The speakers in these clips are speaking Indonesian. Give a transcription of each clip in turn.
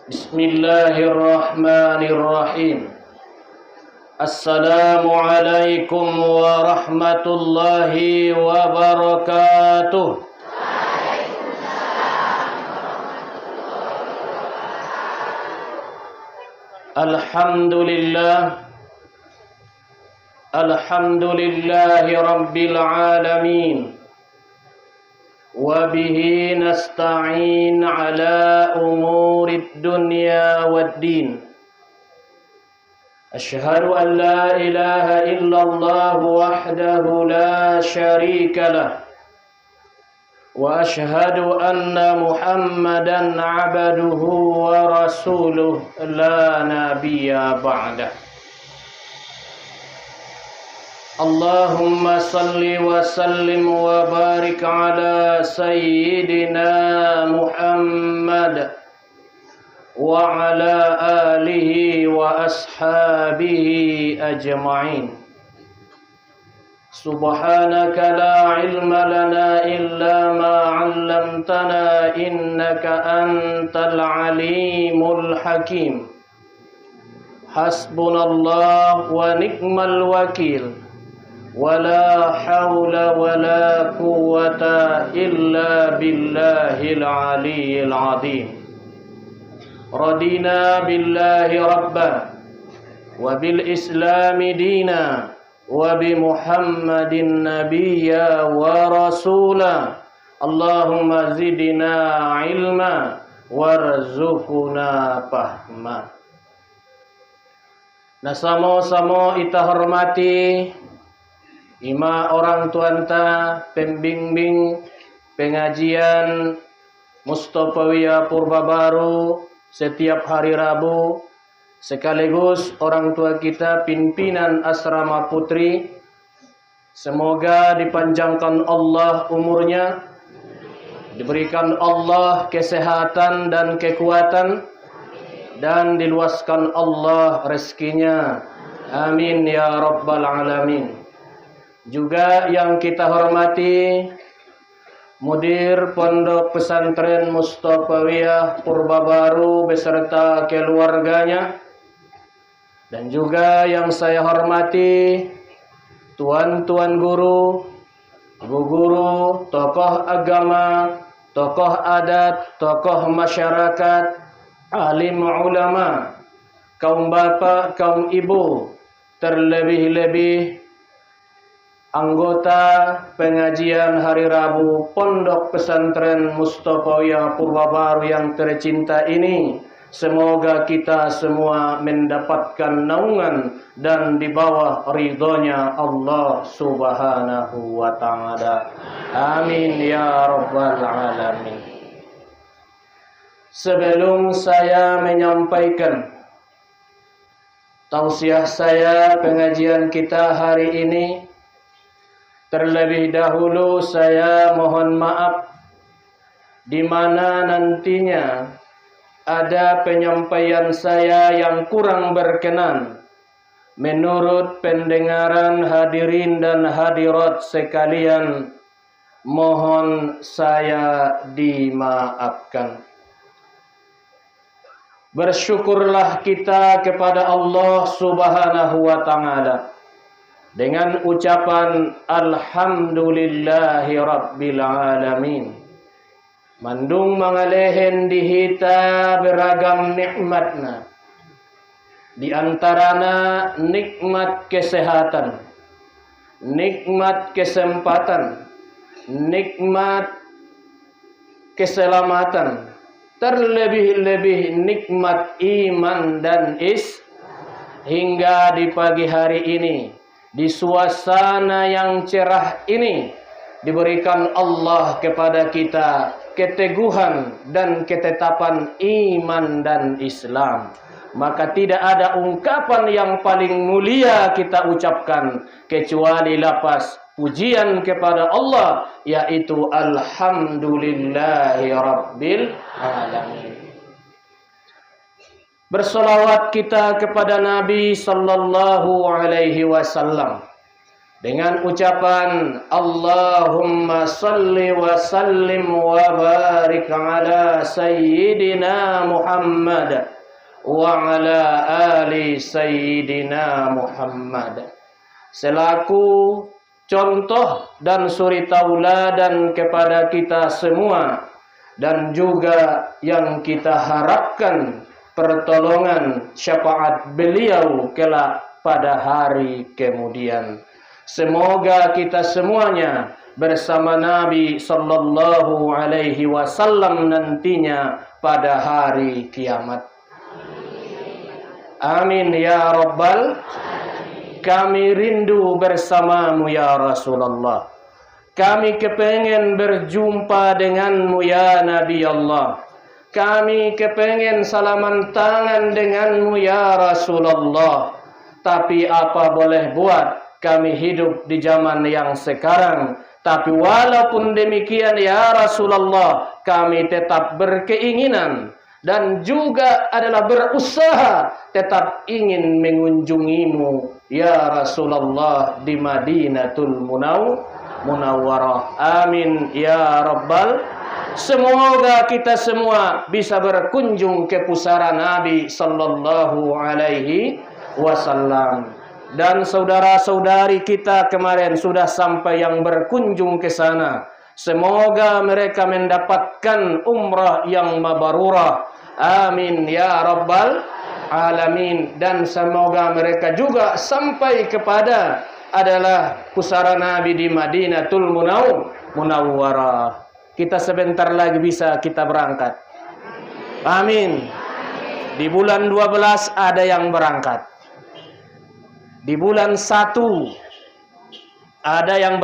Bismillahirrahmanirrahim. Assalamualaikum warahmatullahi wabarakatuh. Alhamdulillahi rabbil alamin. Wabihi nasta'in ala umurid dunya waddin. Ashhadu an la ilaha illallah wahdahu la sharika lah. Wa ashhadu anna Muhammadan abduhu wa rasuluh la nabiyya ba'dah. Allahumma salli wa sallim wa barik ala sayyidina Muhammad wa ala alihi wa ashabihi ajma'in. Subhanaka la ilma lana illa ma 'allamtana innaka antal alimul hakim. Hasbunallah wa ni'mal wakil. Wala hawla wala quwwata illa billahil aliyyil azim. Radina billahi rabban wa bil islami dina wa bi Muhammadin nabiyya wa rasula. Allahumma zidna ilma warzuqna fahma. Nah, samo-samo ita hormati ima orang tuanta pembimbing pengajian Mustofawiyah Purba Baru setiap hari Rabu, sekaligus orang tua kita pimpinan asrama putri. Semoga dipanjangkan Allah umurnya, diberikan Allah kesehatan dan kekuatan, dan diluaskan Allah rezekinya. Amin ya rabbal alamin. Juga yang kita hormati Mudir Pondok Pesantren Mustofawiyah Purba Baru beserta keluarganya, dan juga yang saya hormati tuan-tuan guru, ibu guru, tokoh agama, tokoh adat, tokoh masyarakat, alim ulama, kaum bapak, kaum ibu, terlebih-lebih anggota pengajian hari Rabu Pondok Pesantren Mustofawiyah Purba Baru yang tercinta ini. Semoga kita semua mendapatkan naungan dan di bawah ridhonya Allah subhanahu wa ta'ala. Amin ya rabbal alamin. Sebelum saya menyampaikan tausiah saya pengajian kita hari ini, terlebih dahulu saya mohon maaf di mana nantinya ada penyampaian saya yang kurang berkenan menurut pendengaran hadirin dan hadirat sekalian. Mohon saya dimaafkan. Bersyukurlah kita kepada Allah subhanahu wa ta'ala dengan ucapan alhamdulillahi rabbil alamin. Mandung mangalehen dihita beragam nikmatna. Di antarana nikmat kesehatan, nikmat kesempatan, nikmat keselamatan, terlebih-lebih nikmat iman dan hingga di pagi hari ini, di suasana yang cerah ini, diberikan Allah kepada kita keteguhan dan ketetapan iman dan Islam. Maka tidak ada ungkapan yang paling mulia kita ucapkan kecuali lafaz pujian kepada Allah, yaitu alhamdulillahi rabbil alamin. Bersolawat kita kepada Nabi sallallahu alaihi wasallam dengan ucapan Allahumma salli wa sallim wa barik barik ala Sayyidina Muhammad wa ala ali Sayyidina Muhammad. Selaku contoh dan suri tauladan kepada kita semua, dan juga yang kita harapkan pertolongan syafaat beliau kelak pada hari kemudian. Semoga kita semuanya bersama Nabi sallallahu alaihi wasallam nantinya pada hari kiamat. Amin ya rabbal. Kami rindu bersamamu ya Rasulullah. Kami kepengen berjumpa denganmu ya Nabi Allah. Kami kepengen salaman tangan denganmu ya Rasulullah. Tapi apa boleh buat, kami hidup di zaman yang sekarang. Tapi walaupun demikian ya Rasulullah, kami tetap berkeinginan dan juga adalah berusaha tetap ingin mengunjungimu ya Rasulullah di Madinatul Munawwarah. Amin ya rabbal. Semoga kita semua bisa berkunjung ke pusara Nabi sallallahu alaihi wasallam. Dan saudara-saudari kita kemarin sudah sampai yang berkunjung ke sana. Semoga mereka mendapatkan umrah yang mabrurah. Amin ya rabbal alamin. Dan semoga mereka juga sampai kepada adalah pusara Nabi di Madinatul Munawwarah. Kita sebentar lagi bisa kita berangkat. Amin. Di bulan 12 ada yang berangkat. Di bulan 1 ada yang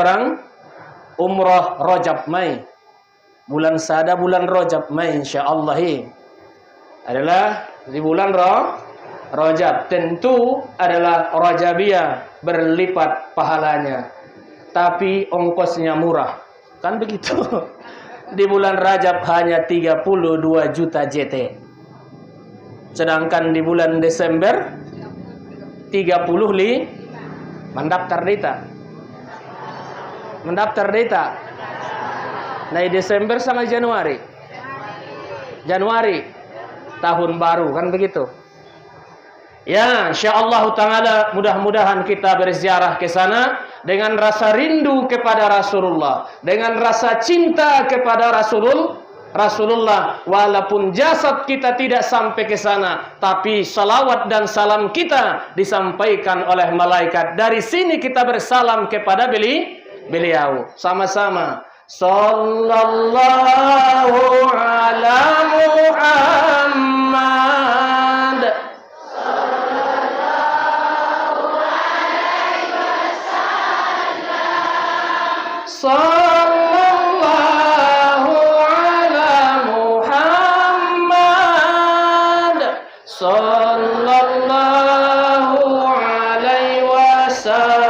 umrah Rajab Mei. Bulan sada bulan Rajab Mei insyaallah adalah di bulan Rajab. Tentu adalah Rajabiyah, berlipat pahalanya. Tapi ongkosnya murah. Kan begitu. Di bulan Rajab hanya 32 juta JT. Sedangkan di bulan Desember 30 mendaftar data. Mendaftar data. Nah, Desember sama Januari. Januari tahun baru kan begitu. Ya, insyaallah taala mudah-mudahan kita berziarah ke sana dengan rasa rindu kepada Rasulullah, dengan rasa cinta kepada Rasulullah, walaupun jasad kita tidak sampai ke sana, tapi salawat dan salam kita disampaikan oleh malaikat. Dari sini kita bersalam kepada beliau sama-sama. Sallallahu ala Muhammad. Sallallahu alaihi wasallam. Sallallahu alaihi wasallam.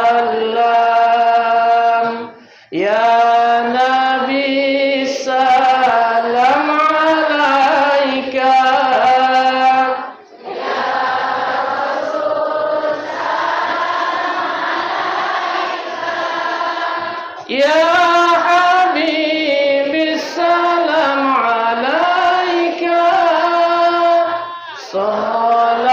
Ya Nabi salam alaika. Ya Rasul salam alaika. Ya Habibi salam alaika. Sallallahu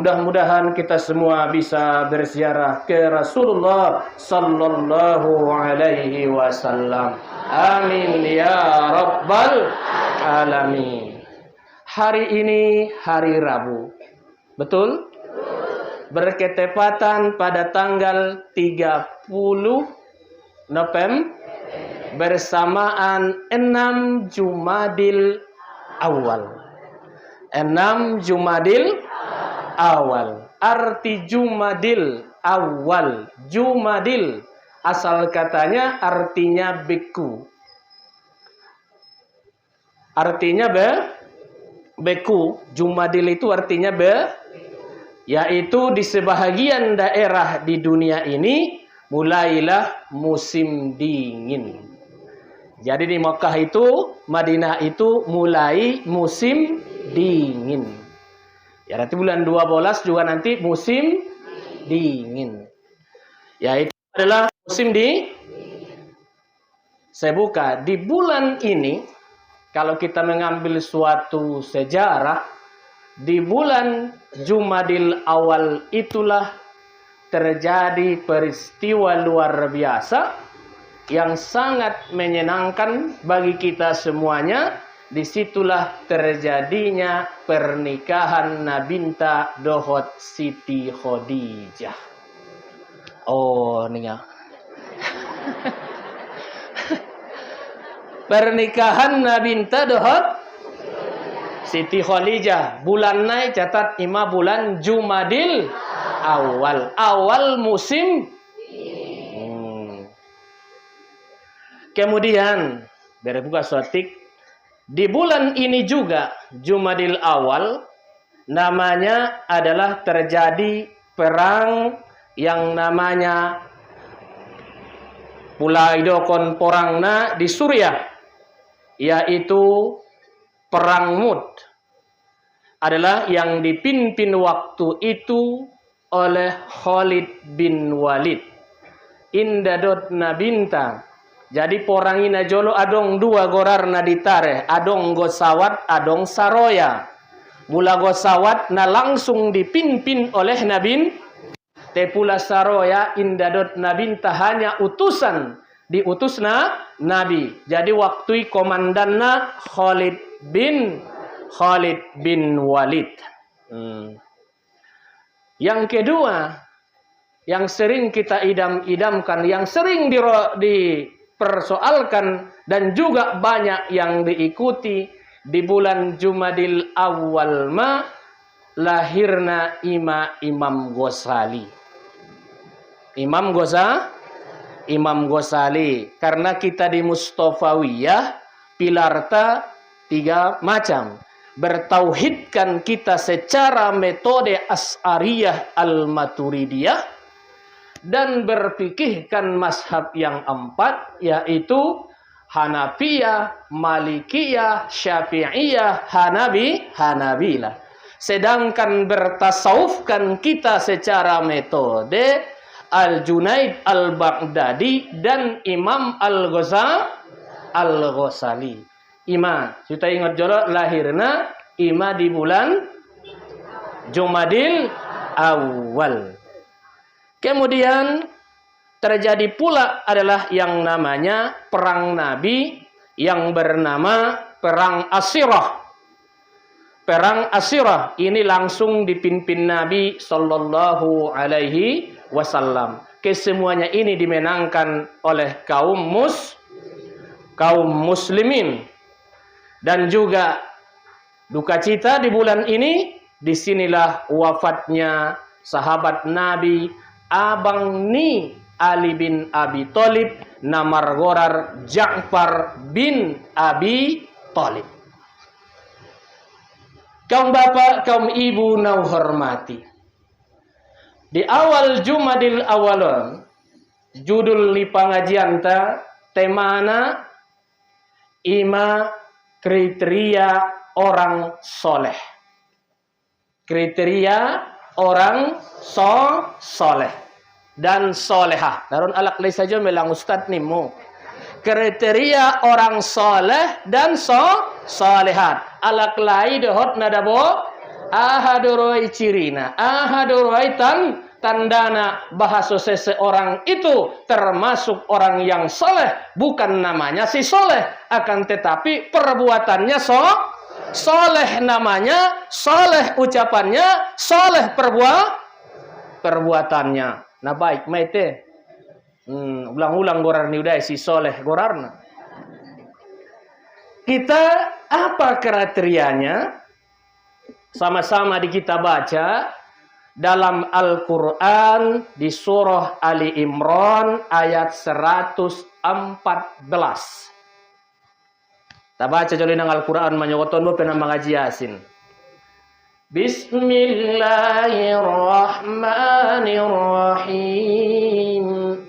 Mudah-mudahan kita semua bisa berziarah ke Rasulullah sallallahu alaihi wasallam. Amin ya rabbal alamin. Hari ini hari Rabu. Betul? Berketepatan pada tanggal 30 November bersamaan 6 Jumadil Awal. 6 Jumadil Awal. Arti Jumadil Awal. Jumadil asal katanya artinya beku. Artinya beku. Jumadil itu artinya yaitu di sebahagian daerah di dunia ini mulailah musim dingin. Jadi di Makkah itu, Madinah itu mulai musim dingin. Ya nanti bulan 12 juga nanti musim dingin. Ya itu adalah musim saya buka. Di bulan ini, kalau kita mengambil suatu sejarah, di bulan Jumadil Awal itulah terjadi peristiwa luar biasa yang sangat menyenangkan bagi kita semuanya. Disitulah terjadinya pernikahan Nabinta dohot Siti Khadijah. Oh, nih ya. Pernikahan Nabinta dohot Siti Khadijah. Bulan naik catat ima bulan Jumadil Awal. Awal musim. Kemudian berbuka sotik. Di bulan ini juga, Jumadil Awal, namanya adalah terjadi perang yang namanya Pulaidokon Porangna di Suriah, yaitu Perang Mud. Adalah yang dipimpin waktu itu oleh Khalid bin Walid. Indadot Nabinta. Jadi porangina jolo adong dua gorarna ditare, adong gosawat, adong saroya. Mula gosawat na langsung dipimpin oleh Nabin, tepula saroya indadot Nabinta hanya utusan, diutusna Nabi. Jadi waktu komandanna Khalid bin Walid. Yang kedua, yang sering kita idam-idamkan, yang sering dipersoalkan dan juga banyak yang diikuti di bulan Jumadil Awal lahirna Imam Ghazali. Imam Ghazali karena kita di Mustafawiyah pilarta 3 macam. Bertauhidkan kita secara metode Asy'ariyah Al-Maturidiyah dan berfikihkan mazhab yang 4 yaitu Hanafiyah, Malikiyah, Syafi'iyah, Hanabilah. Sedangkan bertasawufkan kita secara metode Al-Junaid Al-Baghdadi dan Imam Al-Ghazali. Ima, kita ingat jolo lahirna Ima di bulan Jumadil Awal. Kemudian terjadi pula adalah yang namanya perang Nabi yang bernama Perang Asirah. Perang Asirah ini langsung dipimpin Nabi Sallallahu Alaihi Wasallam. Kesemuanya ini dimenangkan oleh kaum muslimin. Dan juga duka cita di bulan ini, disinilah wafatnya sahabat Nabi Abang Ni Ali bin Abi Thalib namar gorar Ja'far bin Abi Thalib. Kaum bapak, kaum ibu nau hormati. Di awal Jumadil Awal, judul li pangajianta temana Ima kriteria orang soleh. Kriteria orang soleh dan solehah. Darun alak lay saja melang ustad nimu. Kriteria orang soleh dan solehat. Alak lay dehot nadabo ahaduroi cirina, ahaduroi tandana bahasa seseorang itu termasuk orang yang soleh, bukan namanya si soleh, akan tetapi perbuatannya soleh, namanya soleh, ucapannya soleh, perbuatannya. Nah baik, maite ulang-ulang gorar ni udah si soleh gorarna. Kita apa kriterianya? Sama-sama di kita baca dalam Al-Quran di surah Ali Imran ayat 114. Kita baca jolin ng Al-Quran manyokoton mo pernah mengaji Yasin. Bismillahirrahmanirrahim.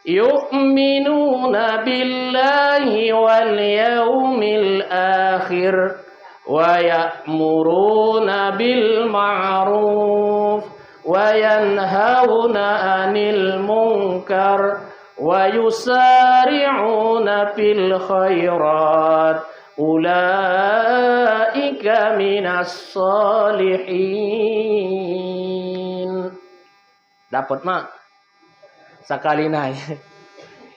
Yu'minuna billahi wal yawmil akhir wa ya'muruna bil ma'ruf wa yanhauna 'anil munkar wa yusari'una fil khairat ulaika minas salihin. Dapat mak? Sekali naik.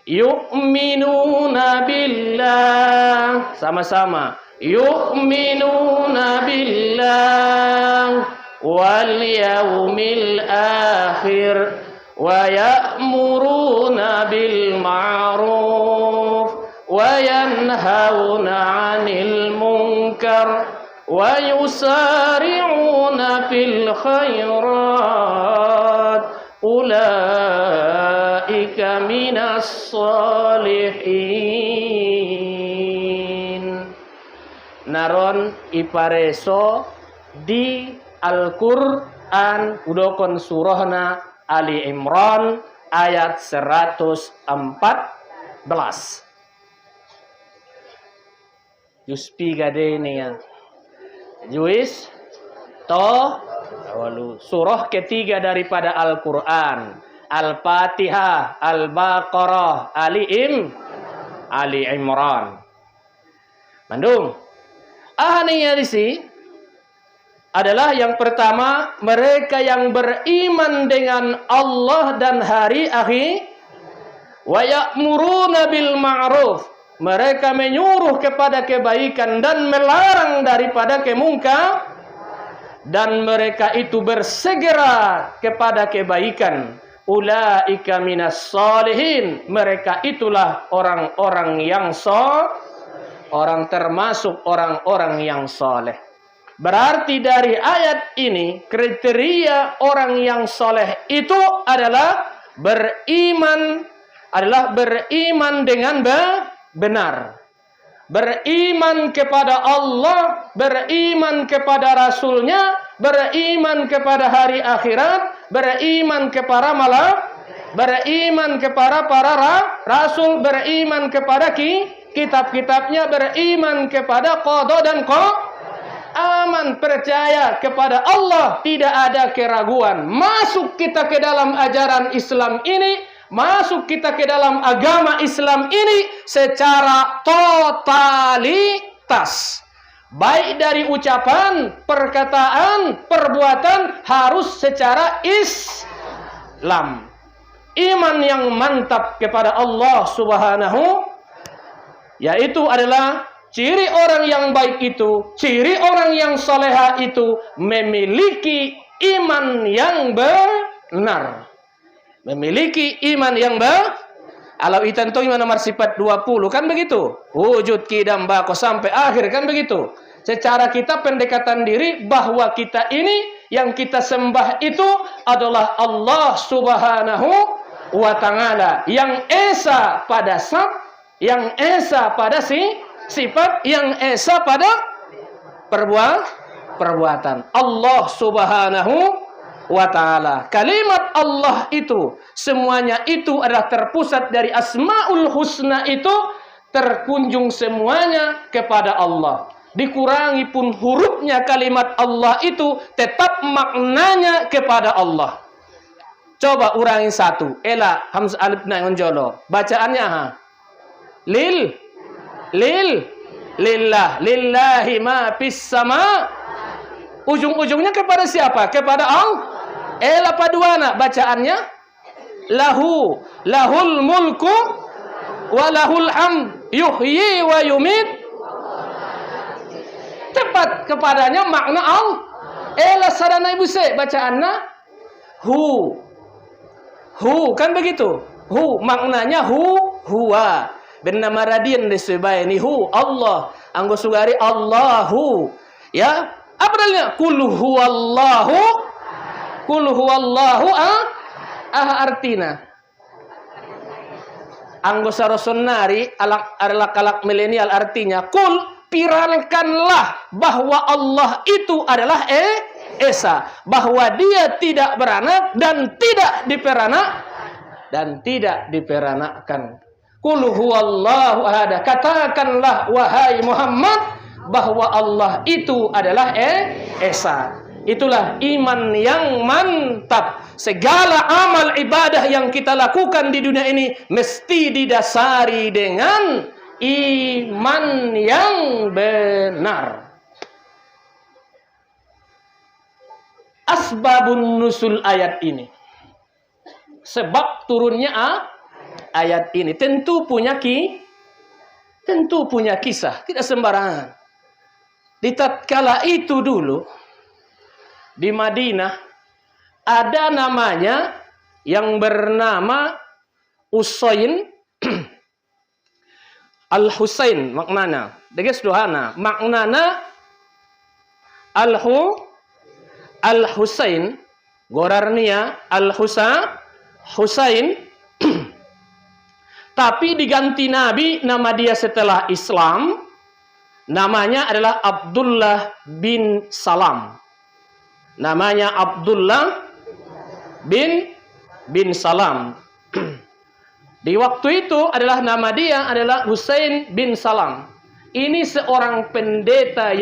Yu'minuna billah, sama-sama. Yu'minuna billah wal yawmil akhir wa ya'muruna bil ma'ruf wa yanhauna 'anil munkar wa yusari'una fil khairat ulaika minas salihin. Naron ipareso di Al-Quran udokon surahna Ali Imran ayat 114. Juspi gade ini ya. Juis to surah ketiga daripada Al-Quran. Al-Fatihah, Al-Baqarah, Ali Imran. Mandung. Ahlinya di sini adalah yang pertama, mereka yang beriman dengan Allah dan hari akhir. Wa ya'muruna bil ma'ruf. Mereka menyuruh kepada kebaikan dan melarang daripada kemungkar. Dan mereka itu bersegera kepada kebaikan. Ulaika minas salihin. Mereka itulah orang-orang yang orang termasuk orang-orang yang soleh. Berarti dari ayat ini kriteria orang yang soleh itu adalah beriman dengan benar. Beriman kepada Allah, beriman kepada Rasulnya, beriman kepada hari akhirat, beriman kepada beriman kepada para rasul, beriman kepada kitab-kitabnya, beriman kepada qada dan aman, percaya kepada Allah, tidak ada keraguan. Masuk kita ke dalam ajaran Islam ini, masuk kita ke dalam agama Islam ini secara totalitas. Baik dari ucapan, perkataan, perbuatan harus secara Islam. Iman yang mantap kepada Allah Subhanahu, yaitu adalah ciri orang yang baik itu, ciri orang yang soleha itu memiliki iman yang benar. Memiliki iman yang alau itanto iman nomor sifat 20 kan begitu. Wujud kidam bako sampai akhir kan begitu. Secara kita pendekatan diri bahwa kita ini yang kita sembah itu adalah Allah Subhanahu wa ta'ala yang esa pada yang esa pada sifat, yang esa pada perbuatan. Allah Subhanahu wa ta'ala. Kalimat Allah itu semuanya itu adalah terpusat dari Asmaul Husna, itu terkunjung semuanya kepada Allah. Dikurangi pun hurufnya kalimat Allah itu tetap maknanya kepada Allah. Coba urangi satu. Ela hamzah alif na ngonjolo. Bacaannya lillah lillahi ma fis sama ujung-ujungnya kepada siapa? Kepada Allah. Paduana bacaannya lahul mulku wa lahul hamd yuhyi wa yumit. Tepat kepadanya makna Allah. Sarana ibu se bacaannya hu kan begitu. Hu maknanya huwa. Bernama radian disebaini hu Allah. Anggo sugari Allahu. Ya, apa dalilnya? Qul huwallahu artina. Anggo sarosonnari adalah kalak milenial artinya qul, piralkanlah bahwa Allah itu adalah Esa, bahwa dia tidak beranak dan tidak diperanakkan. Qul huwallahu ahad. Katakanlah wahai Muhammad bahwa Allah itu adalah Esa. Itulah iman yang mantap. Segala amal ibadah yang kita lakukan di dunia ini mesti didasari dengan iman yang benar. Asbabun nusul ayat ini. Sebab turunnya ayat ini tentu punya kisah, tidak sembarangan. Di tatkala itu dulu di Madinah ada namanya yang bernama Usain Al-Husain maknana. Dengan sederhana, maknana Al-Husain gorarnia Husain tapi diganti Nabi nama dia setelah Islam, namanya adalah Abdullah bin Salam. Namanya Abdullah bin Salam. Di waktu itu adalah nama dia adalah Husain bin Salam. Ini seorang pendeta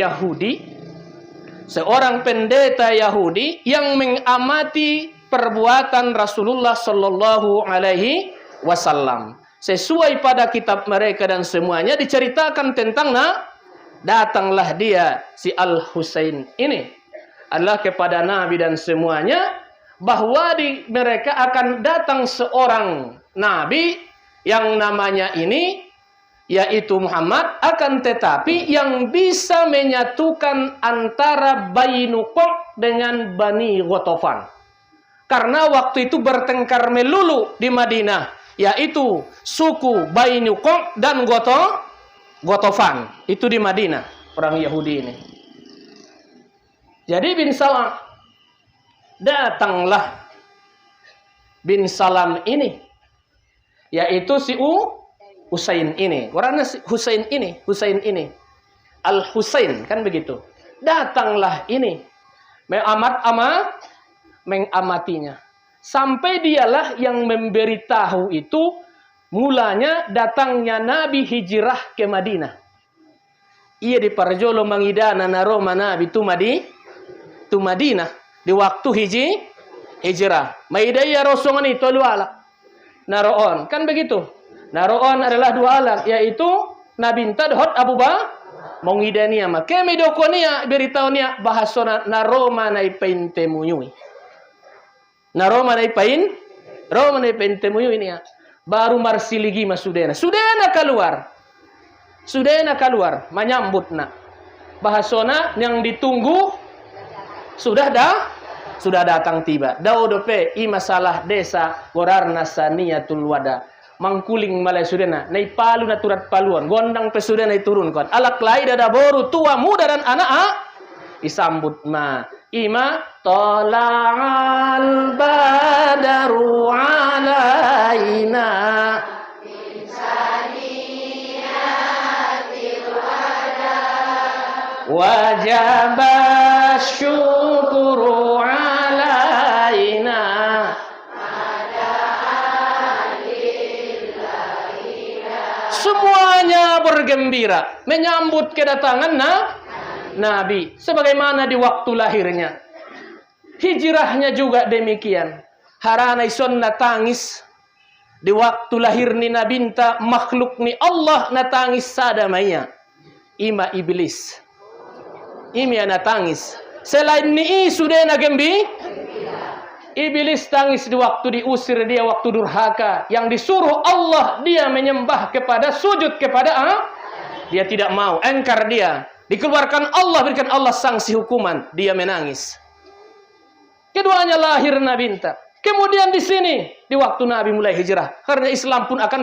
Yahudi yang mengamati perbuatan Rasulullah Sallallahu Alaihi Wasallam. Sesuai pada kitab mereka dan semuanya diceritakan tentang datanglah dia si Al-Husain ini adalah kepada Nabi dan semuanya bahwa di mereka akan datang seorang Nabi yang namanya ini yaitu Muhammad, akan tetapi yang bisa menyatukan antara Bani Nuqoq dengan Bani Ghatafan. Karena waktu itu bertengkar melulu di Madinah, yaitu suku Bani Nuqoq dan Ghatafan. Itu di Madinah, orang Yahudi ini. Jadi bin Salam, datanglah bin Salam ini, yaitu si Husain ini. Orangnya Husain ini. Al-Husain, kan begitu. Datanglah ini, mengamatinya. Sampai dialah yang memberitahu itu mulanya datangnya Nabi hijrah ke Madinah. Ia di parjolo mangidana naroma Nabi tu Madinah di waktu hijrah. Maidaya rosongan itu luala. Naroon, kan begitu. Naroon adalah dua alat, yaitu Nabi Tadhot Abu Bakar mengidania mah. Kami dokonia beritahunya bahasona naroma nai pain temuyui. Naroma nai pain temuyui ini ya. Baru marsiligi masudena. Sudena keluar menyambutna. Bahasona yang ditunggu sudah datang tiba. Daudope i masalah desa gorarna saniyatul wada. Mangkuling malai sudena. Nai palu naturat paluan. Gondang pesudena turunkan. Alak lai dada boru tua muda dan anak disambut ma. Ima tola'al badaru alaina. Wajaba syukuru alaina. Semuanya bergembira menyambut kedatangan Nabi sebagaimana di waktu lahirnya. Hijrahnya juga demikian. Harana ison natangis di waktu lahir ni Nabinta makhluk ni Allah natangis sadamaya. Ima iblis. Imi natangis. Selain ni sudah nagembi. Iblis tangis di waktu diusir dia waktu durhaka. Yang disuruh Allah dia menyembah kepada sujud kepada dia tidak mau, engkar dia. Dikeluarkan Allah, berikan Allah sanksi hukuman, dia menangis. Keduanya lahir Nabi Inta. Kemudian di sini di waktu Nabi mulai hijrah, karena Islam pun akan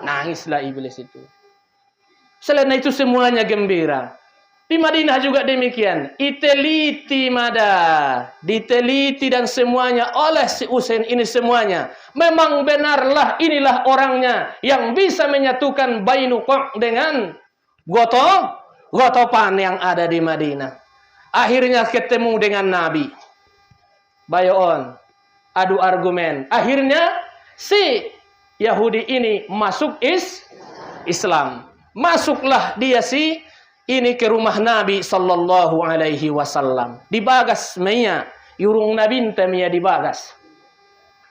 nangislah iblis itu. Selain itu semuanya gembira. Di Madinah juga demikian. Diteliti dan semuanya oleh si Usain ini semuanya. Memang benarlah inilah orangnya yang bisa menyatukan Bainuqa dengan Gotopan yang ada di Madinah. Akhirnya ketemu dengan Nabi. Bayon, adu argumen. Akhirnya si Yahudi ini masuk Islam. Masuklah dia ini ke rumah Nabi sallallahu alaihi wasallam. Dibagas meya, yurung Nabi temia dibagas.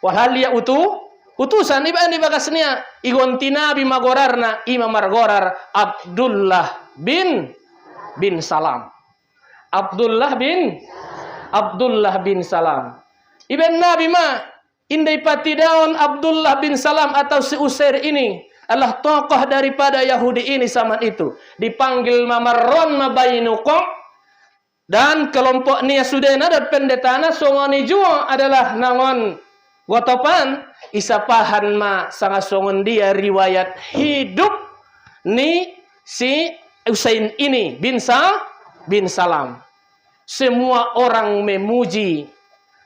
Walhal dia utusan dibagasnya. Igonti Nabi magorarna ima margorar Abdullah bin Salam. Abdullah bin Salam. Iben Nabi indai pati daun Abdullah bin Salam atau si Usair ini adalah tokoh daripada Yahudi ini zaman itu. Dipanggil Mamarron Bainuqa. Dan kelompok Nia Sudena dan pendetana songoni jua adalah nangon Gotopan. Isapahan sangat songon dia riwayat hidup ni si Usain ini bin Salam. Semua orang memuji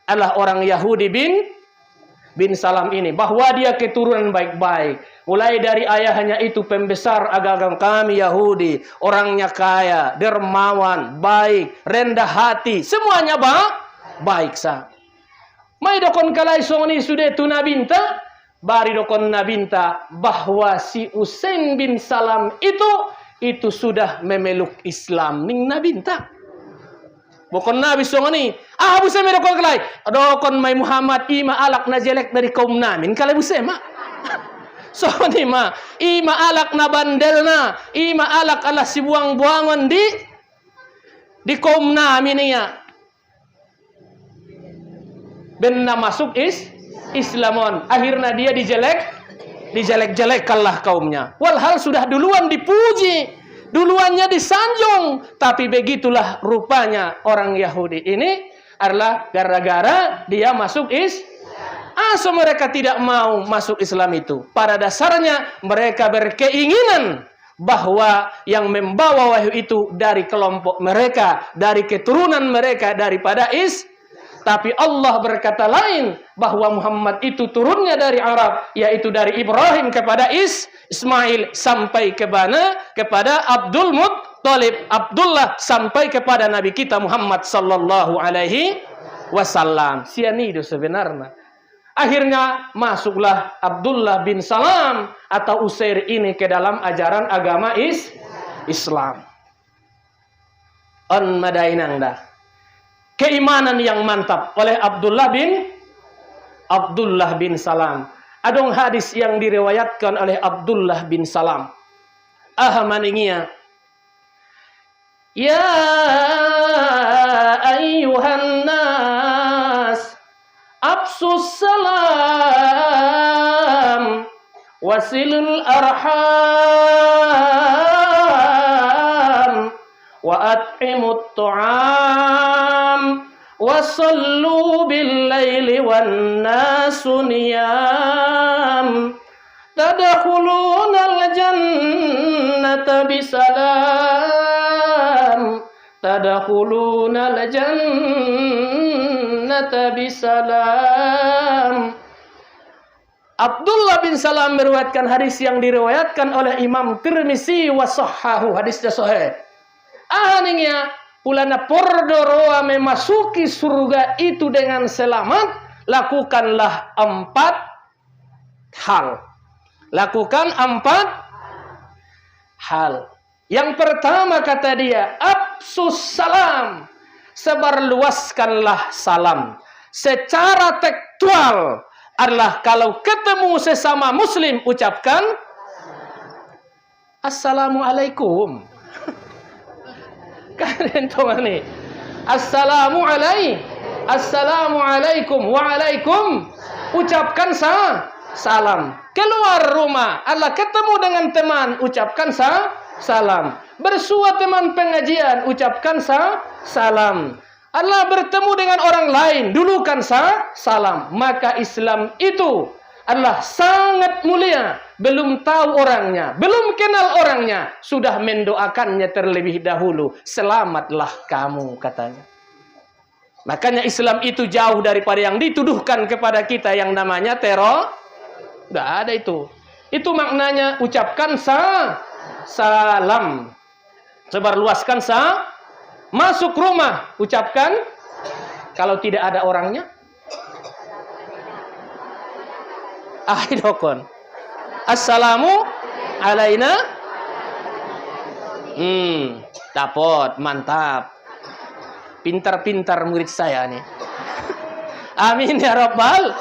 adalah orang Yahudi bin Salam ini, bahwa dia keturunan baik-baik. Mulai dari ayahnya itu pembesar agama kami Yahudi, orangnya kaya, dermawan, baik, rendah hati, semuanya baik sah. Mai dokon kalai songni sudah tu nabinta, bari dokon nabinta bahwa si Usain bin Salam itu sudah memeluk Islam ning nabinta. Bokon Nabi songoni, busema dokon kalai, dokon mai Muhammad ima alak na jelek dari kaum namin kalai busema. Songoni ima alak na bandelna, ima alak ala si buang-buangon di kaum namin niya. Benna masuk Islamon, akhirnya dia dijelek-jelekkanlah kaumnya. Walhal sudah duluan dipuji, duluannya disanjung, tapi begitulah rupanya orang Yahudi ini adalah gara-gara dia masuk mereka tidak mau masuk Islam itu. Pada dasarnya mereka berkeinginan bahwa yang membawa wahyu itu dari kelompok mereka, dari keturunan mereka, daripada tapi Allah berkata lain, bahwa Muhammad itu turunnya dari Arab, yaitu dari Ibrahim kepada Ismail sampai kepada Abdul Muttalib, Abdullah sampai kepada Nabi kita Muhammad sallallahu alaihi wasallam. Sianido sebenarnya. Akhirnya masuklah Abdullah bin Salam atau Usair ini ke dalam ajaran agama Islam. On madainangda. Keimanan yang mantap oleh Abdullah bin Salam. Adong hadis yang diriwayatkan oleh Abdullah bin Salam. Ahmaningia. Ya ayyuhan nas, absus salam, wasilul arham, wa at'imut tu'am, wasallu bil-laili wan-nasu niyam, tadkhulunal jannata bisalam, tadkhulunal jannata bisalam. Abdullah bin Salam meriwayatkan hadis yang diriwayatkan oleh Imam Tirmizi wa sahhahu, hadisnya sahih. Aningnya pulana pordoroa memasuki surga itu dengan selamat, lakukanlah 4 hal. Lakukan 4 hal. Yang pertama kata dia, absus salam, sebarluaskanlah salam. Secara tekstual adalah kalau ketemu sesama muslim ucapkan assalamualaikum. Kalian tahu nih, Assalamu Assalamualaikum. Waalaikum. Ucapkan salam. Keluar rumah, Allah ketemu dengan teman, ucapkan salam. Bersua teman pengajian, ucapkan salam. Allah bertemu dengan orang lain, dulukan salam. Maka Islam itu Allah sangat mulia. Belum tahu orangnya, belum kenal orangnya, sudah mendoakannya terlebih dahulu. Selamatlah kamu, katanya. Makanya Islam itu jauh daripada yang dituduhkan kepada kita yang namanya teror. Tidak ada itu. Itu maknanya ucapkan salam. Sebarluaskan masuk rumah, ucapkan. Kalau tidak ada orangnya, ahidokon. Assalamu alaina. Dapat, mantap. Pintar-pintar murid saya nih. Amin ya rabbal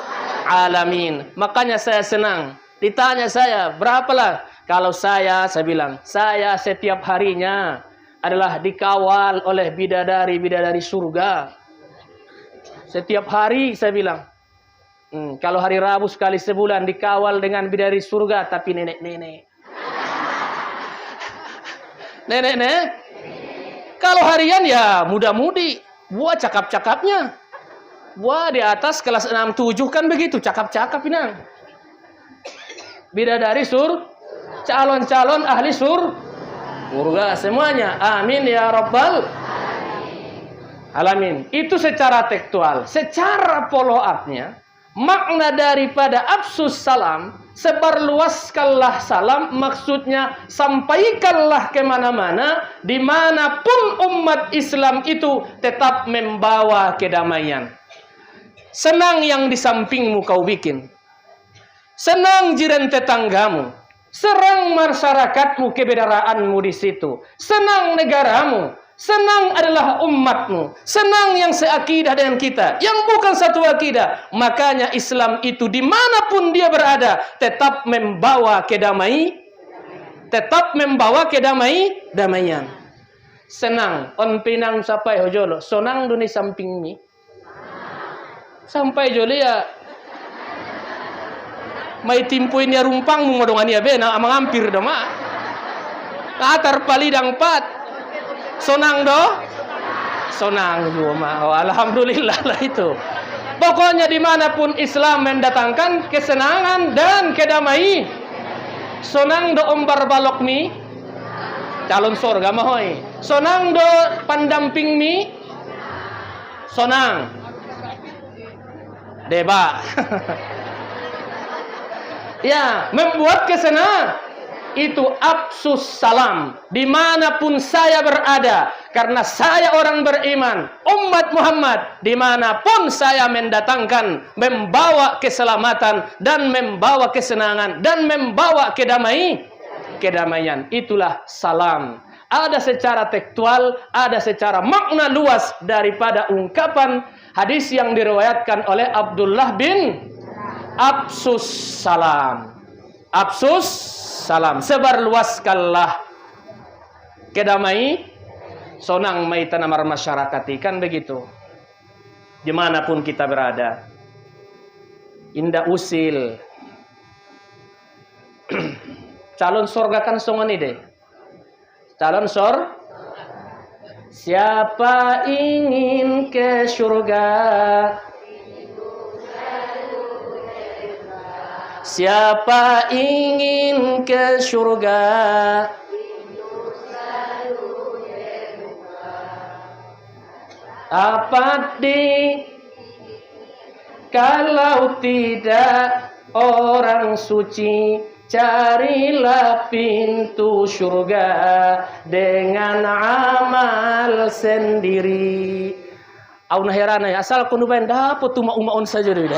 alamin. Makanya saya senang. Ditanya saya, berapalah? Kalau saya bilang, saya setiap harinya adalah dikawal oleh bidadari-bidadari surga. Setiap hari saya bilang. Kalau hari Rabu sekali sebulan dikawal dengan bidadari surga, tapi nenek-nenek. Nenek-nenek. Kalau harian ya muda-mudi. Buat cakap-cakapnya. Wah, di atas kelas 6-7 kan begitu, cakap-cakap ini. Bidadari calon-calon ahli surga semuanya. Amin ya rabbal alamin. Itu secara tekstual. Secara follow up-nya, makna daripada absus salam, sebarluaskanlah salam, maksudnya sampaikanlah kemana-mana, dimanapun umat Islam itu tetap membawa kedamaian. Senang yang di sampingmu kau bikin, senang jiran tetanggamu, serang masyarakatmu, kebedaraanmu di situ, senang negaramu, senang adalah umatmu, senang yang seakidah dengan kita, yang bukan satu akidah. Makanya Islam itu dimanapun dia berada tetap membawa kedamaian. Senang on pinang sampai hojolo, sonang duni samping mi. Sampai joli ya may timpuin ya rumpang mo dongan ya be na mangampir do ma. Katar palidang pat. Sonang do? Sonang juga. Oh, alhamdulillah lah itu. Pokoknya dimanapun Islam mendatangkan kesenangan dan kedamaian. Sonang do ombar balok mi calon surga mahoy. Sonang do pendamping mi sonang. Deba. Ya, membuat kesenangan. Itu absus salam dimanapun saya berada, karena saya orang beriman, umat Muhammad, dimanapun saya mendatangkan, membawa keselamatan dan membawa kesenangan dan membawa kedamaian. Itulah salam. Ada secara tekstual, ada secara makna luas daripada ungkapan hadis yang diriwayatkan oleh Abdullah bin absus salam. Absus salam, sebarluaskanlah kedamaian, sonang mai tanamar masyarakat, kan begitu. Dimanapun kita berada, indah usil. Calon surga kan songoni deh. Calon siapa ingin ke surga? Siapa ingin ke surga? Apa kalau tidak orang suci, carilah pintu surga dengan amal sendiri. Au herana ya, asal kuno ben dapat tuma umaon saja deh.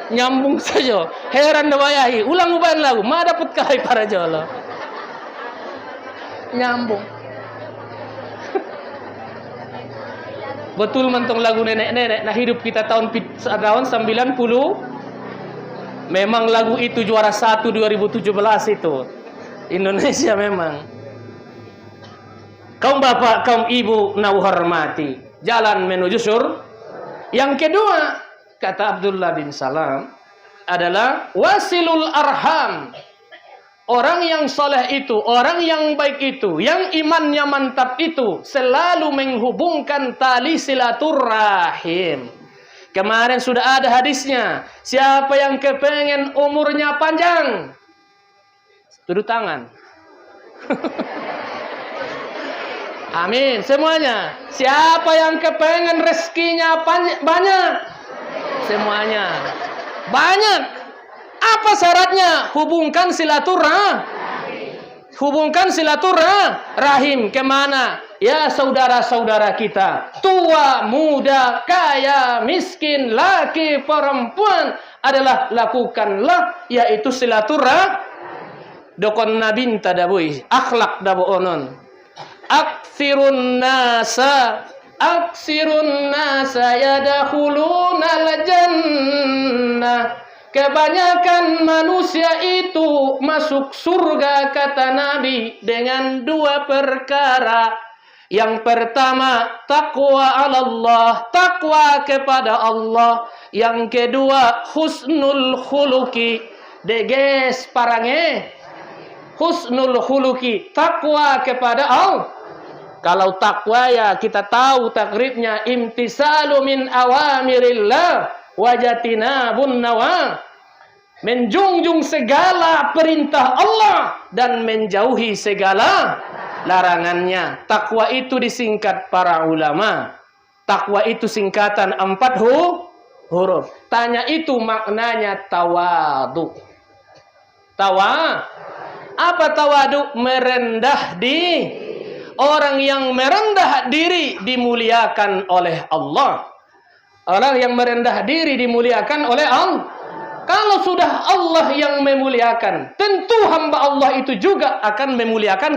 Nyambung saja. Heran dawayahi. Ulang ubahan lagu. Ma dapat kahai para jolo. Nyambung. Betul mentong lagu nenek-nenek. Nah hidup kita tahun 90. Memang lagu itu juara 1 2017 itu. Indonesia memang. Kaum bapak, kaum ibu nau hormati, jalan menuju surga. Yang kedua, kata Abdullah bin Salam, adalah wasilul arham. Orang yang soleh itu, orang yang baik itu, yang imannya mantap itu, selalu menghubungkan tali silaturahim. Kemarin sudah ada hadisnya. Siapa yang kepengen umurnya panjang? Tuduh tangan. Amin, semuanya. Siapa yang kepengen rezekinya banyak? Semuanya. Banyak. Apa syaratnya? Hubungkan silaturahim. Kemana? Ya saudara-saudara kita, tua, muda, kaya, miskin, laki, perempuan, adalah lakukanlah, yaitu silaturahim. Dokon nabinta dabui, akhlak dabu onon. Aksirun nasa yadakhuluna al-jannah. Kebanyakan manusia itu masuk surga, kata Nabi, dengan dua perkara. Yang pertama, takwa Allah, takwa kepada Allah. Yang kedua, husnul khuluqi, deges parange. Husnul khuluqi, takwa kepada Allah. Kalau takwa ya kita tahu takribnya imtisalu min awamirillah wajatinabun nawa. Menjunjung segala perintah Allah dan menjauhi segala larangannya. Takwa itu disingkat para ulama. Takwa itu singkatan 4 huruf. Tanya itu maknanya tawadu. Apa tawadu? Merendah diri. Orang yang merendah diri dimuliakan oleh Allah. Orang yang merendah diri dimuliakan oleh Allah. Kalau sudah Allah yang memuliakan, tentu hamba Allah itu juga akan memuliakan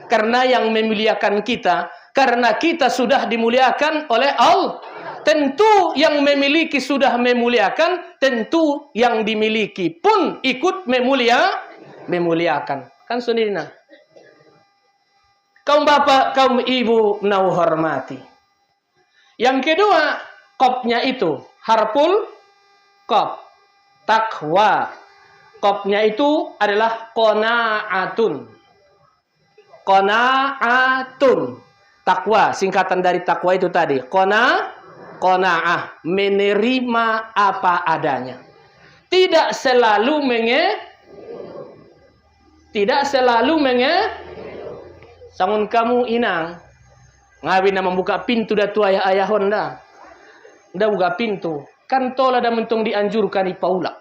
karena yang memuliakan kita, karena kita sudah dimuliakan oleh Allah. Tentu yang memiliki sudah memuliakan, tentu yang dimiliki pun ikut memuliakan. Kan sunina. Kaum bapak, kaum ibu nau hormati. Yang kedua, kopnya itu harful kop. Takwa. Kopnya itu adalah qanaatun. Qanaatun. Takwa, singkatan dari takwa itu tadi. Qanaah, menerima apa adanya. Tidak selalu sangun kamu inang. Ngawi na membuka pintu datu ayah Honda. Nda buka pintu. Kan tola da mentong dianjurkan di paulak.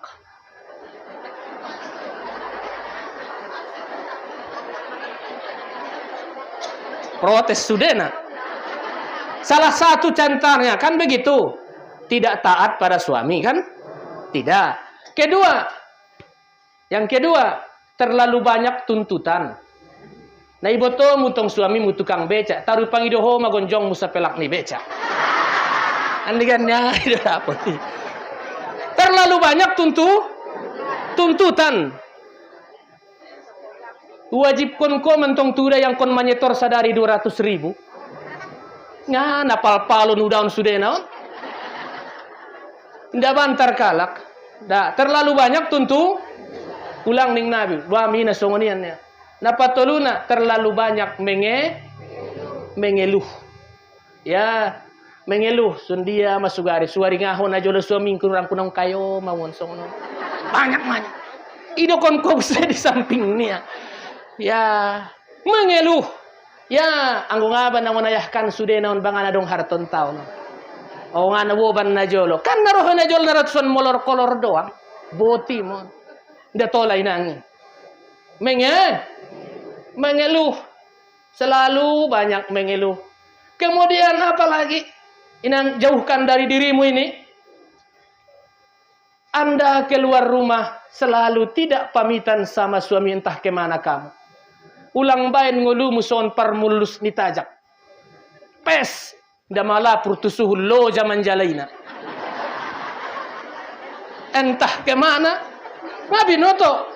Protes sudena. Salah satu contohnya kan begitu. Tidak taat pada suami kan? Tidak. Yang kedua, terlalu banyak tuntutan. Nah iboto mutong suami mutukang beca. Taruh pangidoho magonjong musa pelak ni beca. Andigannya itu apa sih? Terlalu banyak tuntutan. Wajib kon mentong tuda yang kon manyetor sadari 200.000. Nga napal palon udaun sudah naon? Nda bantar kalak. Da terlalu banyak ulang ning Nabi. Wa mina songoniannya. Napatoluna terlalu banyak mengeluh. Ya, mengeluh sundia masuk garis suari ngahon aja lo suami kurang kunong kayo mawon songono. Banyak. Ido kon kobse di sampingnya. Ya, mengeluh. Ya, anggo ngaban na manayahkan sude naon bangan adong harton taon. O nga nawoban na jolo. Kan naroho na jolo na ratson molor kolor doang. Boti mo. Nda tolay nangin. Mengeluh. Selalu banyak mengeluh. Kemudian apa lagi? Inang jauhkan dari dirimu ini. Anda keluar rumah selalu tidak pamitan sama suami entah kemana kamu. Ulang bain ngulu muson parmulus nitajak. Pes. Damala purtusuhul lo zaman jalaina. Entah kemana. Nabi noto.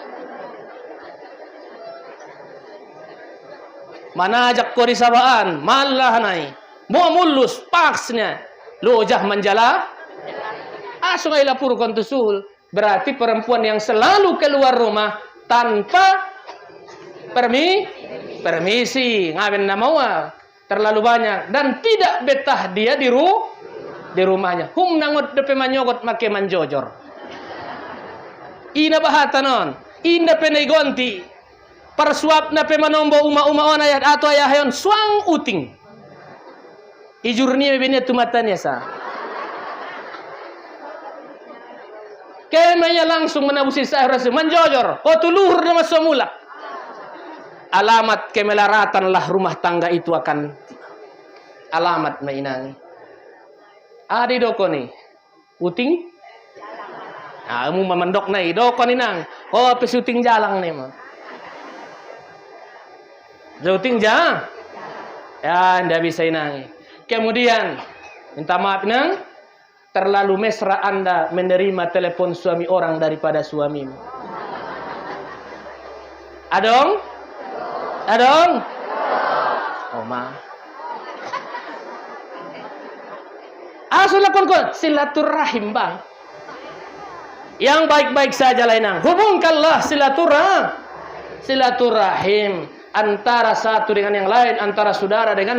Mana ajak ko di sabaan, malah nai. Mau mulus, paksnya. Lojah menjala. Sungai lapur kontusul. Berarti perempuan yang selalu keluar rumah tanpa permisi. Ngawin nama terlalu banyak. Dan tidak betah dia di rumahnya. Nangot depe manyogot make manjojor. Ina bahata non. Ina penai gonti. Persuap na pe manombo uma-uma ona atau ayahayon suang uting. Ijurni bebenya tumatanya sa. Kemanya langsung menabusi saya rasa manjojor. Tuluhur nama semula. Alamat kemelaratanlah rumah tangga itu akan alamat mainangi. Adi doko nih. Uting? Kamu memendok nih. Doko nih nang. Pesuting jalang nih mah. Zauting ja. Ya, ndak bisa inangi. Kemudian minta maaf nang, terlalu mesra Anda menerima telepon suami orang daripada suamimu. Adong? Ma. Lakon silaturahim bang. Yang baik-baik saja lainang. Hubungkanlah silaturahim antara satu dengan yang lain, antara saudara dengan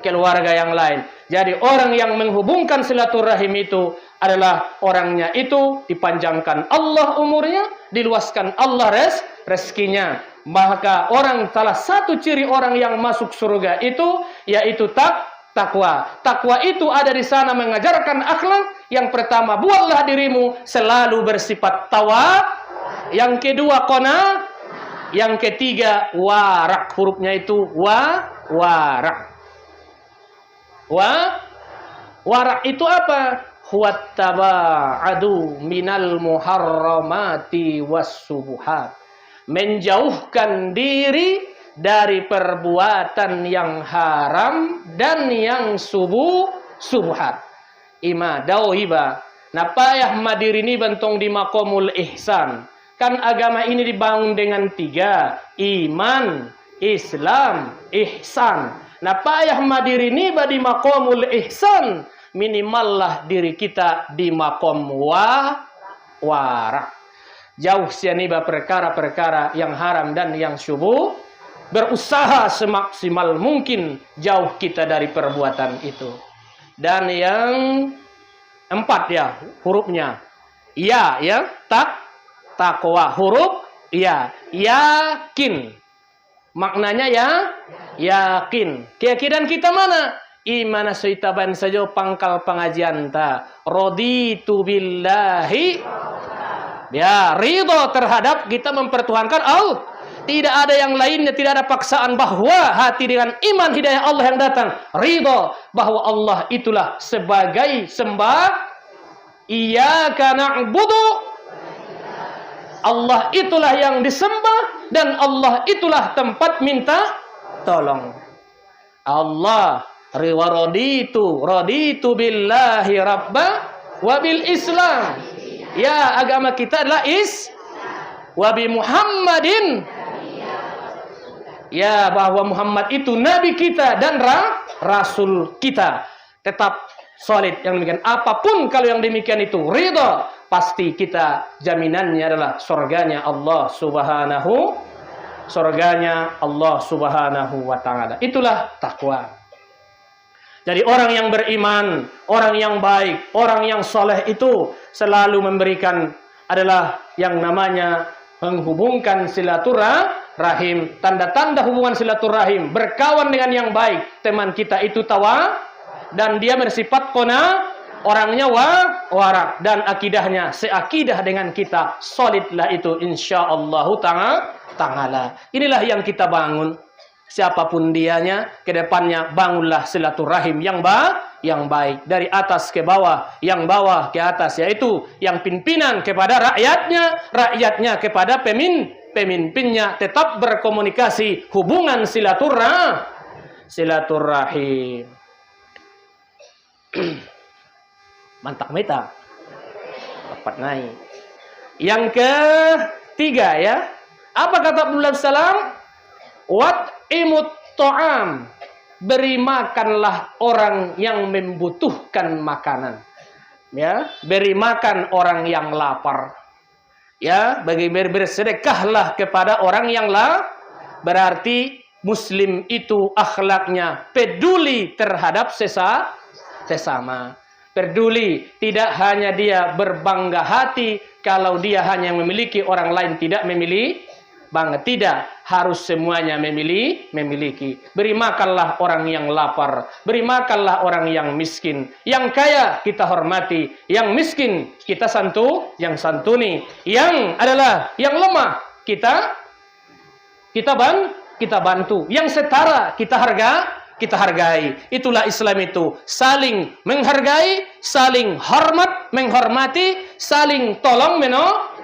keluarga yang lain. Jadi orang yang menghubungkan silaturahim itu adalah orangnya itu dipanjangkan Allah umurnya, diluaskan Allah rezekinya. Maka salah satu ciri orang yang masuk surga itu yaitu takwa. Takwa itu ada di sana mengajarkan akhlak. Yang pertama, buatlah dirimu selalu bersifat tawa. Yang kedua, qana. Yang ketiga, warak. Hurufnya itu warak. Warak itu apa? Wattaba'adu minal muharramati wassubuhat. Menjauhkan diri dari perbuatan yang haram dan yang subuhat. Ima dauhiba. Napayah madirini bentong di makomul ihsan. Kan agama ini dibangun dengan 3. Iman, Islam, ihsan. Napayah madirini di makomul ihsan. Minimallah diri kita di makom warak. Jauh sianiba perkara-perkara yang haram dan yang syubuh. Berusaha semaksimal mungkin jauh kita dari perbuatan itu. Dan yang 4 ya hurufnya. Ya, takwa. Huruf ya. Yakin. Maknanya yakin. Keyakinan kita mana? Imana suitaban saja pangkal pengajian ta. Raditu billahi. Ya, ridho terhadap kita mempertuhankan Allah. Tidak ada yang lainnya, tidak ada paksaan bahwa hati dengan iman hidayah Allah yang datang. Ridho bahwa Allah itulah sebagai sembah. Iyyaka na'budu. Allah itulah yang disembah dan Allah itulah tempat minta tolong. Allah raditu billahi rabba wa bil Islam. Ya, agama kita adalah wa bi Muhammadin. Ya, bahwa Muhammad itu nabi kita dan rasul kita. Tetap solid yang demikian. Apapun kalau yang demikian itu ridho, pasti kita jaminannya adalah surganya Allah Subhanahu wa taala. Itulah takwa. Jadi orang yang beriman, orang yang baik, orang yang soleh itu selalu memberikan adalah yang namanya menghubungkan silaturahim. Tanda-tanda hubungan silaturahim, berkawan dengan yang baik. Teman kita itu tawa dan dia bersifat qana, orangnya warak dan akidahnya seakidah dengan kita. Solidlah itu insyaallah ta'ala. Inilah yang kita bangun. Siapapun dianya, ke depannya bangunlah silaturahim yang baik dari atas ke bawah, yang bawah ke atas, yaitu yang pimpinan kepada rakyatnya, rakyatnya kepada pemimpinnya. Tetap berkomunikasi, hubungan silaturahim. Mantak meta. Dapat naik. Yang ketiga ya. Apa kata Abdullah salam? Wat imut ta'am. Beri makanlah orang yang membutuhkan makanan. Ya, beri makan orang yang lapar. Ya, bersedekahlah kepada orang yang berarti Muslim itu akhlaknya peduli terhadap sesama. Peduli, tidak hanya dia berbangga hati kalau dia hanya memiliki, orang lain tidak memiliki. Bangga, tidak, harus semuanya memiliki. Beri makanlah orang yang lapar, beri makanlah orang yang miskin. Yang kaya kita hormati, yang miskin kita santuni, yang adalah yang lemah kita bantu, yang setara kita hargai. Itulah Islam itu, saling menghargai, saling menghormati, saling tolong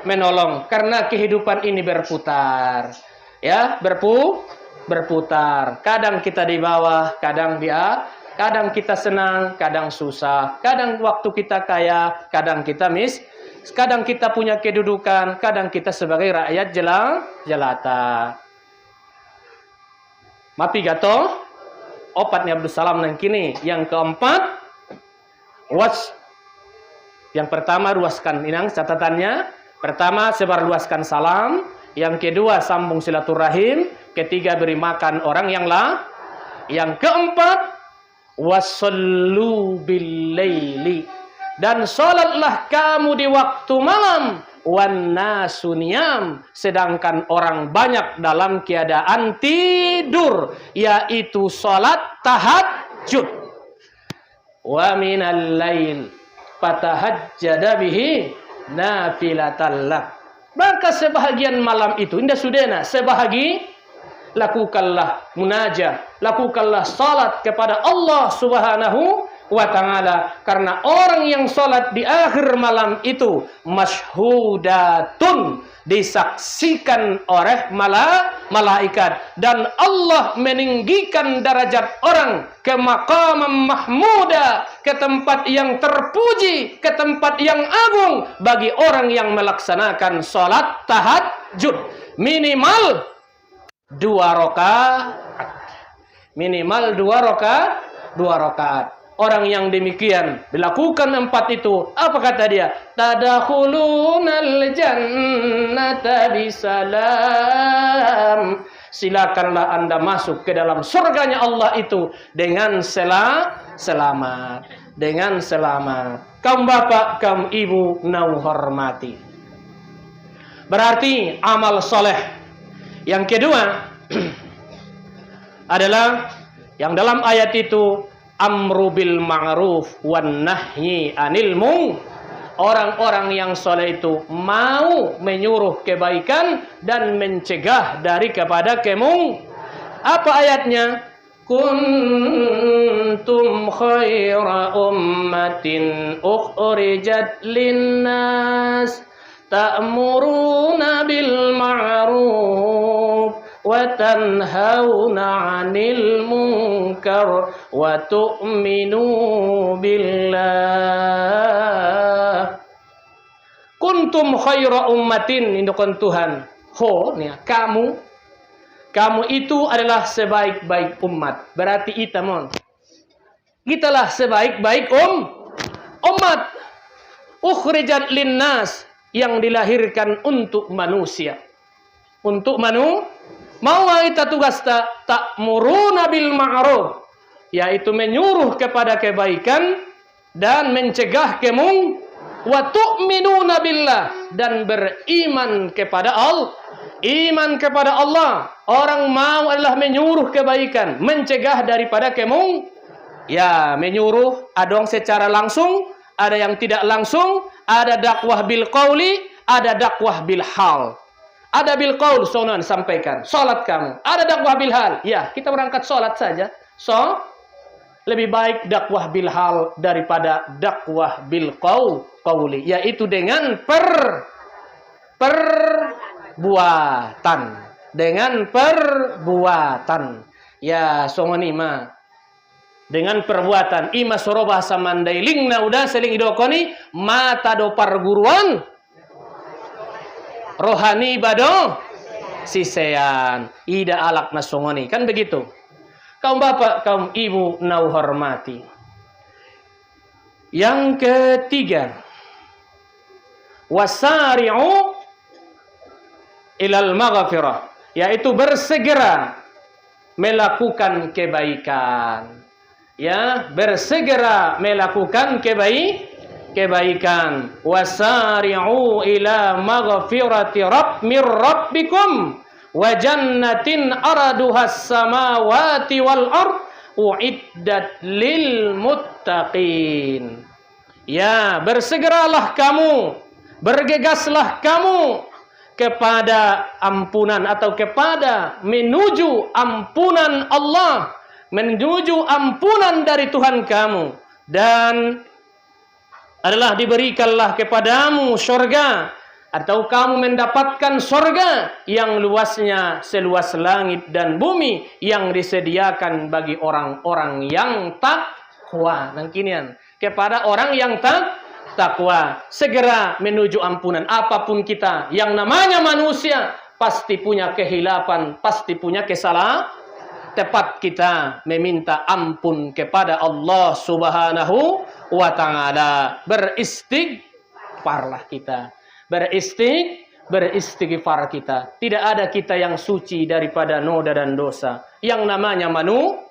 menolong, karena kehidupan ini berputar. Ya, berputar. Kadang kita di bawah, kadang kadang kita senang, kadang susah. Kadang waktu kita kaya, kadang kita kadang kita punya kedudukan, kadang kita sebagai rakyat jelata. Mapi gato, opatnya Abdul Salam nang kini. Yang keempat, yang pertama ruaskan inang catatannya. Pertama, sebarluaskan salam. Yang kedua, sambung silaturahim. Ketiga, beri makan orang yang Yang keempat, wasallu bil-laili. Dan salatlah kamu di waktu malam. Wan nasu niyam. Sedangkan orang banyak dalam keadaan tidur, yaitu salat tahajud. Wa minal lail fatahajjada bihi nafilatan lak. Maka sebahagian malam itu, indah sudena, lakukanlah munajat, lakukanlah salat kepada Allah Subhanahu wa ta'ala. Karena orang yang salat di akhir malam itu masyhudatun, disaksikan oleh malaikat, dan Allah meninggikan derajat orang ke maqam mahmuda, ke tempat yang terpuji, ke tempat yang agung bagi orang yang melaksanakan salat tahajud minimal 2 rakaat. Orang yang demikian dilakukan 4 itu, apa kata dia? Tadkhulunal jannata bisalam. Silakanlah Anda masuk ke dalam surganya Allah itu dengan selamat. Dengan selamat. Kaum bapak, kaum ibu nau hormati. Berarti amal soleh. Yang kedua adalah yang dalam ayat itu amru bil ma'ruf wan nahyi anil munkar. Orang-orang yang soleh itu mau menyuruh kebaikan dan mencegah kepada kemungkaran. Apa ayatnya? Kuntum khaira ummatin ukhrijat linnas ta'muruna bil ma'ruf wa tanhauna 'anil munkar wa tu'minu billah. Kuntum khaira ummatin, indukun Tuhan. Kamu itu adalah sebaik-baik umat. Berarti kitalah sebaik-baik umat. Ukhrijat linnas, yang dilahirkan untuk manusia. Untuk mau kita tugas ta'muruna bil ma'ruf, yaitu menyuruh kepada kebaikan dan mencegah kemungkaran. Wa tu'minuna billah, dan beriman kepada Allah. Iman kepada Allah. Orang mau adalah menyuruh kebaikan, mencegah daripada kemungkaran. Ya, menyuruh ada yang secara langsung, ada yang tidak langsung, ada dakwah bil qauli, ada dakwah bil hal. Ada bil qaul, sonan sampaikan, salat kamu. Ada dakwah bil hal. Ya, kita berangkat salat saja. Lebih baik dakwah bil hal daripada dakwah bil qauli, yaitu dengan perbuatan. Dengan perbuatan. Ya, songonima. Dengan perbuatan. Ima soroba samandailing na udah seling idokoni mata do parguruan rohani bado sisean ida alak na songoni, kan begitu. kaum bapak, kaum ibu nau hormati. Yang ketiga, wasari'u ilal maghfirah, yaitu bersegera melakukan kebaikan. Ya, bersegera melakukan kebaikan. Wasari'u ila maghfirati mir rabbikum wa jannatin araduhas samawati wal ard uiddat lil muttaqin. Ya, bersegeralah kamu, bergegaslah kamu kepada ampunan atau kepada menuju ampunan Allah, menuju ampunan dari Tuhan kamu, dan adalah diberikanlah kepadamu surga, atau kamu mendapatkan surga yang luasnya seluas langit dan bumi, yang disediakan bagi orang-orang yang takwa. Nangkinian kepada orang yang takwa, segera menuju ampunan. Apapun kita, yang namanya manusia pasti punya kehilapan, pasti punya kesalahan. Tepat kita meminta ampun kepada Allah Subhanahu wa ta'ala. Beristighfarlah kita. Beristighfar kita. Tidak ada kita yang suci daripada noda dan dosa. Yang namanya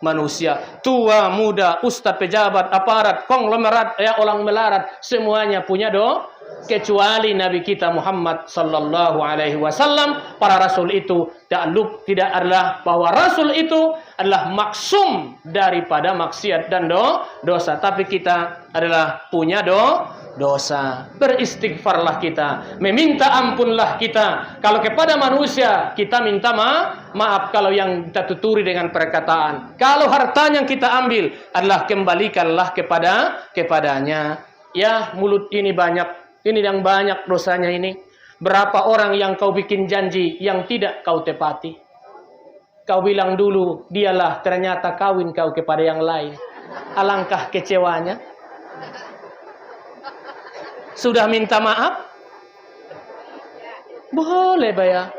manusia, tua, muda, ustadz, pejabat, aparat, konglomerat, orang melarat, semuanya punya dosa, kecuali Nabi kita Muhammad sallallahu alaihi wasallam. Para rasul itu tidak adalah bahwa rasul itu adalah maksum daripada maksiat dan dosa, tapi kita adalah punya dosa. Beristighfarlah kita, meminta ampunlah kita. Kalau kepada manusia kita minta maaf kalau yang kita tuturi dengan perkataan. Kalau hartanya yang kita ambil adalah kembalikanlah kepadanya. Ya, mulut ini yang banyak dosanya ini. Berapa orang yang kau bikin janji yang tidak kau tepati. Kau bilang dulu dialah, ternyata kawin kau kepada yang lain. Alangkah kecewanya. Sudah minta maaf? Boleh bayar.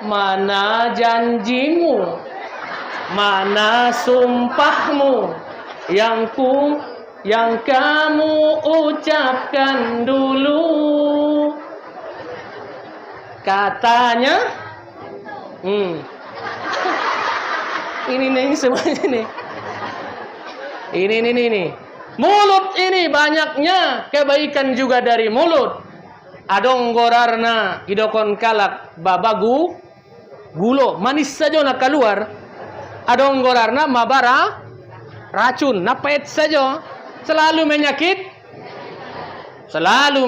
Mana janjimu? Mana sumpahmu yang kamu ucapkan dulu? Katanya ini nih semuanya nih. Ini. Mulut ini banyaknya kebaikan juga dari mulut. Adong gorarna idokon kalak babagu gulo manis saja nak keluar. Adong gorarna mabara racun napet saja. Selalu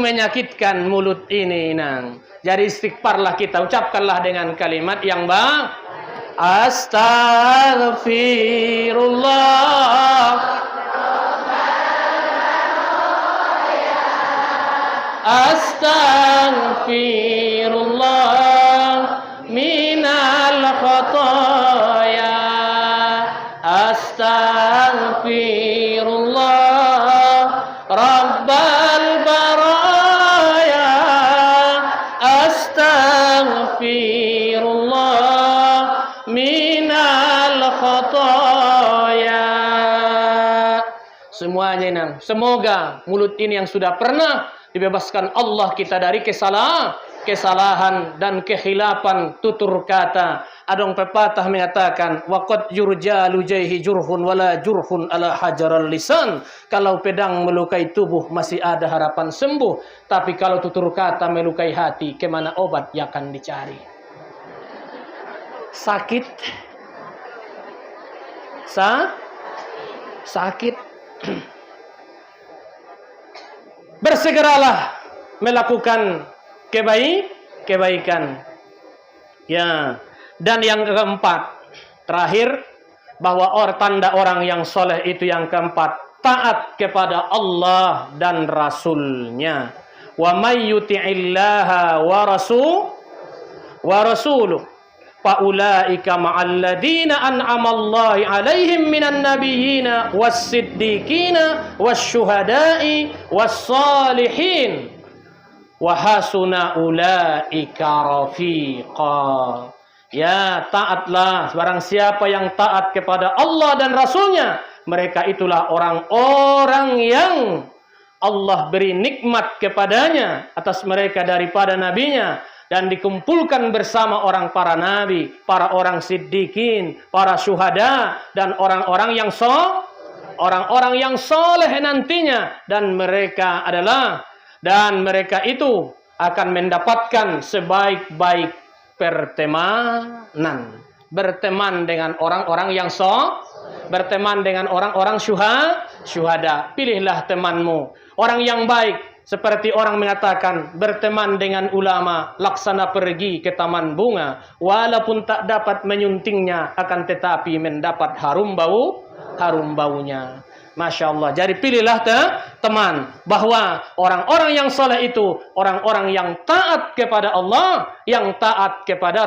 menyakitkan mulut ini nang. Jadi istighfarlah kita, ucapkanlah dengan kalimat yang baik. Astaghfirullah. Astaghfirullah minal khotoya. Astaghfirullah rabbal baraya. Astaghfirullah minal khotoya. Semuanya nang. Semoga mulut ini yang sudah pernah dibebaskan Allah kita dari kesalahan dan kehilapan tutur kata. Adong pepatah mengatakan, waqad yurjalu jaihi jurhun wala jurhun ala hajaral lisan. Kalau pedang melukai tubuh masih ada harapan sembuh, tapi kalau tutur kata melukai hati, kemana obat yang akan dicari? Sakit. Sakit. Bersegeralah melakukan kebaikan. Ya. Dan yang keempat, terakhir, bahwa tanda orang yang soleh itu yang keempat, taat kepada Allah dan Rasulnya. Wa may yuti'illaha wa rasuluh faulaika ma'al ladina an'amallahu 'alaihim minan nabiyyina was-siddiqina wasyuhada'i was-salihin wa hasuna ulaika rafiqa. Ya, taatlah. Barang siapa yang taat kepada Allah dan Rasulnya, mereka itulah orang-orang yang Allah beri nikmat kepadanya atas mereka daripada nabinya, dan dikumpulkan bersama para nabi, para orang siddiqin, para syuhada, dan orang-orang yang soleh nantinya, dan mereka itu akan mendapatkan sebaik-baik pertemanan. Berteman dengan orang-orang yang berteman dengan orang-orang syuhada. Pilihlah temanmu orang yang baik, seperti orang mengatakan, berteman dengan ulama laksana pergi ke taman bunga, walaupun tak dapat menyuntingnya, akan tetapi mendapat harum baunya. Masya Allah. Jadi pilihlah teman, bahwa orang-orang yang saleh itu orang-orang yang taat kepada Allah, yang taat kepada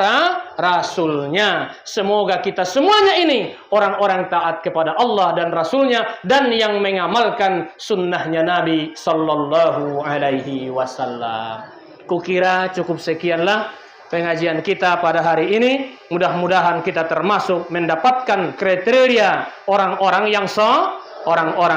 Rasulnya. Semoga kita semuanya ini orang-orang taat kepada Allah dan Rasulnya, dan yang mengamalkan sunnahnya Nabi Sallallahu Alaihi Wasallam. Kukira cukup sekianlah pengajian kita pada hari ini. Mudah-mudahan kita termasuk mendapatkan kriteria orang-orang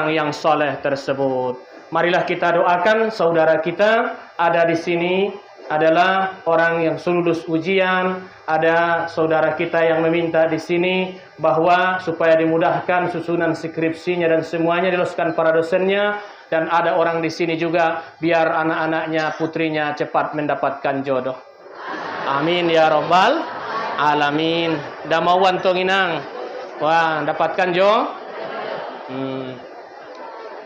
yang soleh tersebut. Marilah kita doakan saudara kita ada di sini adalah orang yang lulus ujian. Ada saudara kita yang meminta di sini bahwa supaya dimudahkan susunan skripsinya dan semuanya diluluskan para dosennya. Dan ada orang di sini juga biar anak-anaknya, putrinya cepat mendapatkan jodoh. Amin ya robbal alamin. Damawan tonginang. Wah, dapatkan jodoh.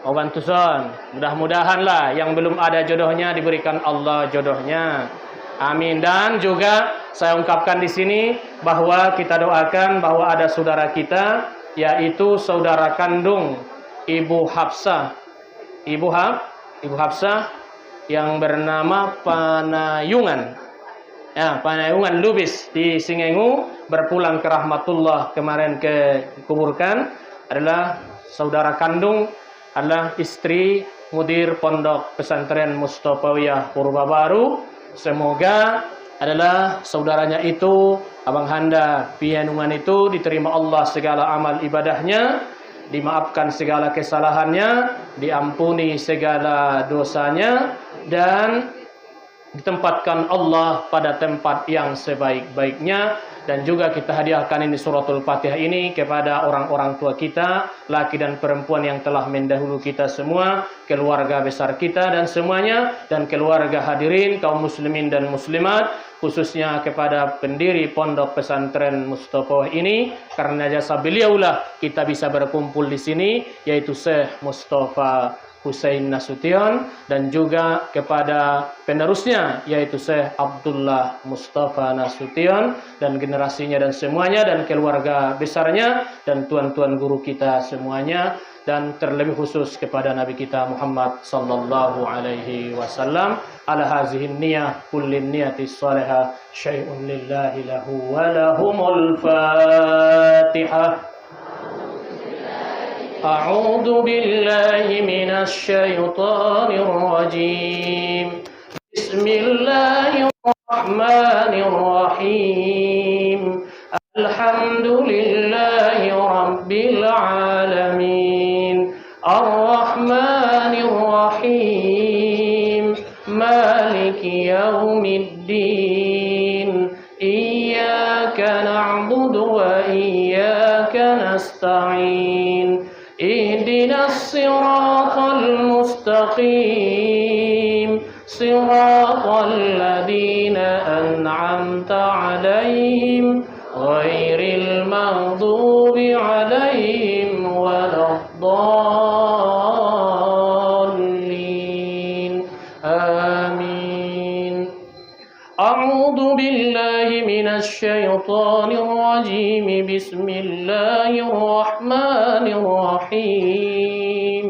Bantu son. Mudah-mudahan lah yang belum ada jodohnya diberikan Allah jodohnya. Amin. Dan juga saya ungkapkan di sini bahwa kita doakan bahwa ada saudara kita, yaitu saudara kandung Ibu Hafsah. Ibu Hafsah yang bernama Panayungan. Ya, Panayungan Lubis di Singengu, berpulang ke rahmatullah kemarin kuburkan, adalah saudara kandung, adalah istri mudir Pondok Pesantren Mustofawiyah Purbabaru. Semoga adalah saudaranya itu, Abang Handa Pianungan itu, diterima Allah segala amal ibadahnya, dimaafkan segala kesalahannya, diampuni segala dosanya, dan ditempatkan Allah pada tempat yang sebaik-baiknya. Dan juga kita hadiahkan ini suratul Fatihah ini kepada orang-orang tua kita, laki dan perempuan yang telah mendahulu kita semua, keluarga besar kita dan semuanya, dan keluarga hadirin kaum muslimin dan muslimat, khususnya kepada pendiri Pondok Pesantren Mustofa ini. Karena jasa beliaulah kita bisa berkumpul di sini, yaitu Syekh Mustafa Husain Nasution, dan juga kepada penerusnya yaitu Syekh Abdullah Mustafa Nasution, dan generasinya dan semuanya, dan keluarga besarnya, dan tuan-tuan guru kita semuanya, dan terlebih khusus kepada Nabi kita Muhammad sallallahu alaihi wasallam. Ala hazihin niyah kullin niyati salihah syai'un lillahi lahu wa lahumul Fatihah. أعوذ بالله من الشيطان الرجيم بسم الله الرحمن الرحيم الحمد لله رب العالمين الرحمن الرحيم مالك يوم الدين إياك نعبد وإياك نستعين اهدنا الصراط المستقيم صراط الذين أنعمت عليهم غير المغضوب عليهم ولا الضالين آمين. أعوذ بالله من الشيطان الرجيم بسم الله الرحمن الرحيم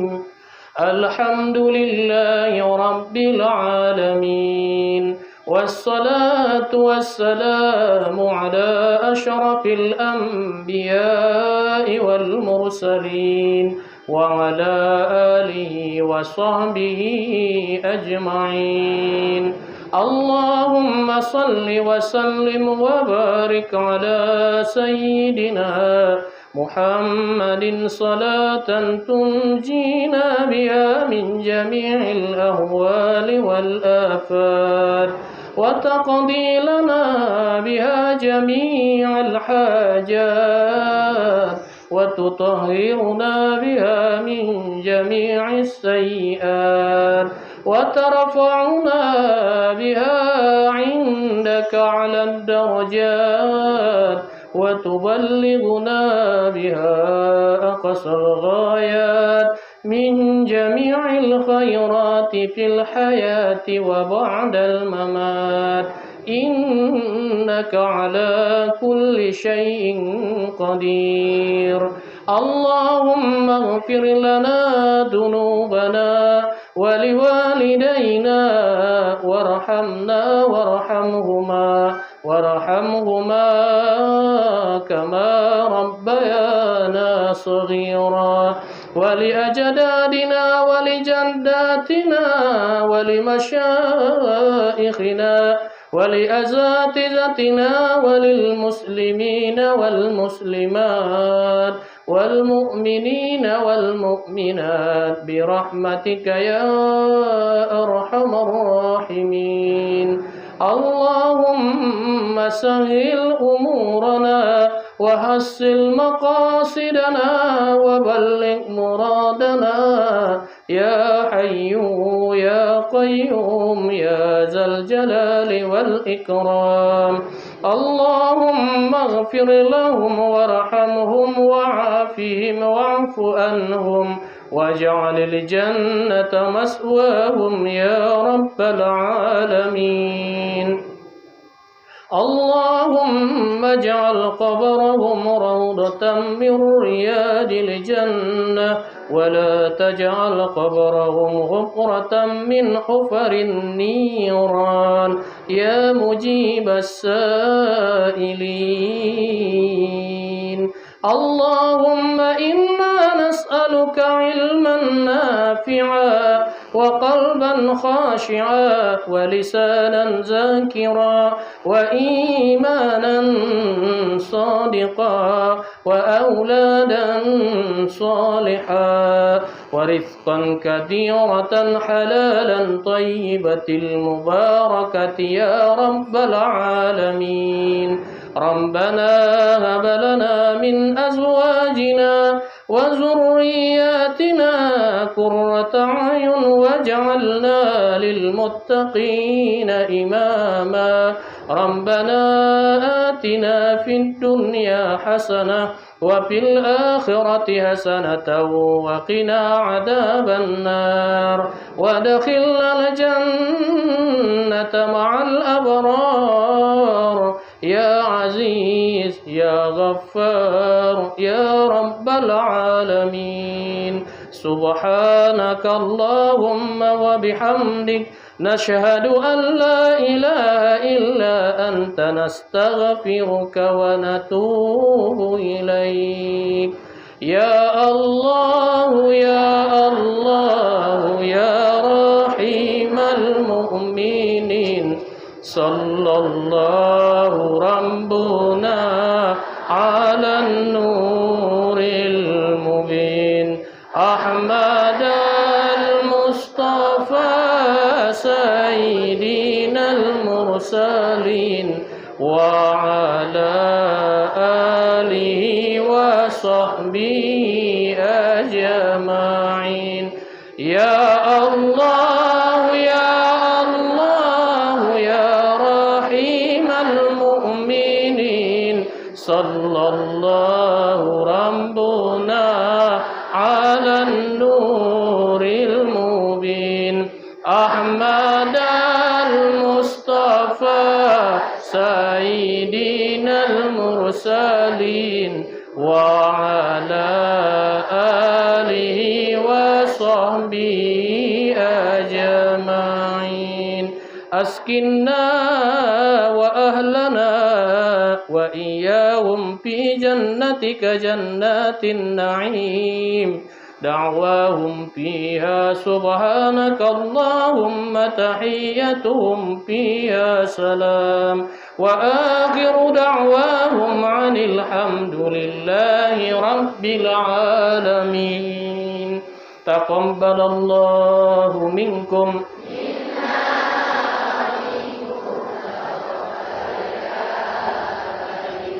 الحمد لله رب العالمين والصلاة والسلام على أشرف الأنبياء والمرسلين وعلى آله وصحبه أجمعين اللهم صل وسلم وبارك على سيدنا محمد صلاة تنجينا بها من جميع الأهوال والآفات وتقضي لنا بها جميع الحاجات وتطهرنا بها من جميع السيئات وترفعنا بها عندك على الدرجات وتبلغنا بها أقصى الغايات من جميع الخيرات في الحياة وبعد الممات إنك على كل شيء قدير. اللهم اغفر لنا ذنوبنا ولوالدينا وارحمهما كما ربيانا صغيرا ولأجدادنا ولجداتنا ولمشائخنا ولأساتذتنا وللمسلمين والمسلمات والمؤمنين والمؤمنات برحمتك يا أرحم الراحمين. اللهم سهل أمورنا وحسن مقاصدنا وبلغ مرادنا يا حي يا قيوم يا ذا الجلال والإكرام. اللهم اغفر لهم وارحمهم وعافهم واعف عنهم واجعل الجنة مسواهم يا رب العالمين. اللهم اجعل قبرهم روضة من رياض الجنة ولا تجعل قبرهم غفرة من حفر النيران يا مجيب السائلين. اللهم إنا نسألك علما نافعا وقلبا خاشعا ولسانا ذاكرا وإيمانا صادقا وأولادا صالحا ورزقا كثيرة حلالا طيبة المباركة يا رب العالمين. ربنا هب لنا من أزواجنا وذرياتنا قرة أعين واجعلنا للمتقين إماما. ربنا آتنا في الدنيا حسنة وفي الآخرة حسنة وقنا عذاب النار وادخلنا الجنة مع الأبرار يا عزيز يا غفار يا رب العالمين. سبحانك اللهم وبحمدك نشهد أن لا إله إلا أنت نستغفرك ونتوب إليك. يا الله يا الله يا رحيم المؤمنين صلى الله ربنا على النور المبين أحمد المصطفى سيدنا المرسلين وعلى آله وصحبه أجمعين. يا الله يا الله يا رحيم المؤمنين صلى الله ربنا على النور المبين أحمد المصطفى سيدنا المرسلين وعلى آله وصحبه أجمعين. أسكننا وأهلنا وإياهم في جنتك جنات النعيم دعواهم فيها سبحانك اللهم تحيتهم فيها سلام وآخر دعواهم عن الحمد لله رب العالمين تقبل الله منكم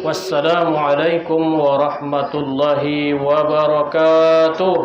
والسلام عليكم ورحمة الله وبركاته.